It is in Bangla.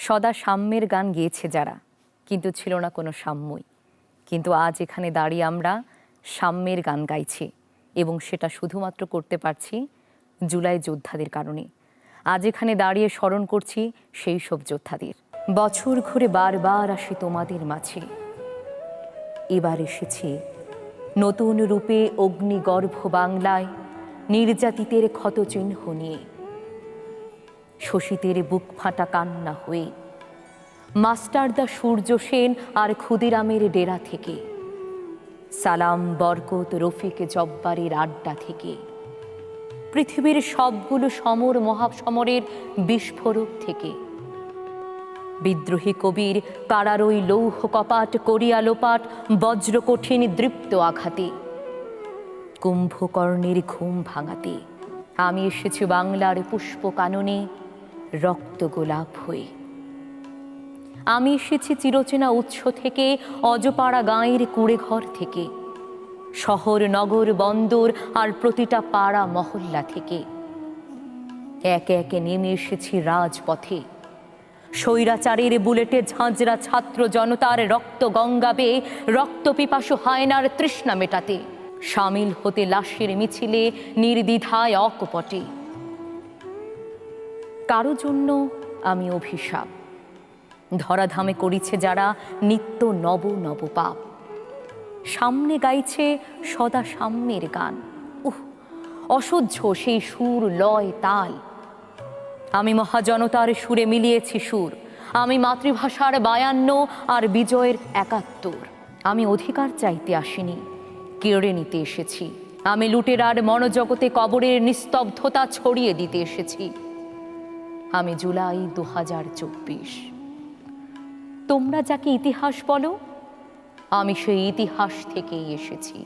সদা সাম্যের গান গেয়েছে যারা, কিন্তু ছিল না কোনো সাম্যই। কিন্তু আজ এখানে দাঁড়িয়ে আমরা সাম্যের গান গাইছি, এবং সেটা শুধুমাত্র করতে পারছি জুলাই যোদ্ধাদের কারণে। আজ এখানে দাঁড়িয়ে স্মরণ করছি সেই সব যোদ্ধাদের। বছর ঘুরে বারবার আসি তোমাদের মাঝে, এবার এসেছি নতুন রূপে অগ্নিগর্ভ বাংলায় নির্যাতিতের ক্ষতচিহ্ন নিয়ে। শোষিতের বুক ফাটা কান্না হয়ে মাস্টারদা সূর্য সেন আর ক্ষুদিরামের ডেরা থেকে, সালাম বরকত রফিক জব্বারের আড্ডা থেকে, পৃথিবীর সবগুলো সমর মহাসমরের বিস্ফোরক থেকে, বিদ্রোহী কবির কারারই লৌহ কপাট করিয়া লোপাট বজ্র কঠিন দৃপ্ত আঘাতে, কুম্ভকর্ণের ঘুম ভাঙাতে আমি এসেছি বাংলার পুষ্প কাননে রক্ত গোলাপ হয়ে। আমি এসেছি চিরচেনা উৎস থেকে, অজপাড়া গাঁয়ের কুড়ে ঘর থেকে, শহর নগর বন্দর আর প্রতিটা পাড়া মহল্লা থেকে। একে একে নেমে এসেছি রাজপথে, স্বৈরাচারের বুলেটে ঝাঁঝরা ছাত্র জনতার রক্ত গঙ্গা বেয়ে রক্ত পিপাসু হায়নার তৃষ্ণা মেটাতে, সামিল হতে লাশের মিছিলে নির্দ্বিধায় অকপটে। কারো জন্য আমি অভিশাপ, ধরাধামে করিছে যারা নিত্য নব নব পাপ। সামনে গাইছে সদা সাম্যের গান, অসহ্য সেই সুর লয় তাল। আমি মহাজনতার সুরে মিলিয়েছি সুর, আমি মাতৃভাষার 52 আর বিজয়ের 71। আমি অধিকার চাইতে আসিনি, কেড়ে নিতে এসেছি। আমি লুটেরার মনোজগতে কবরের নিস্তব্ধতা ছড়িয়ে দিতে এসেছি। আমি জুলাই 2024। তোমরা যাকে ইতিহাস বলো, আমি সেই ইতিহাস থেকেই এসেছি।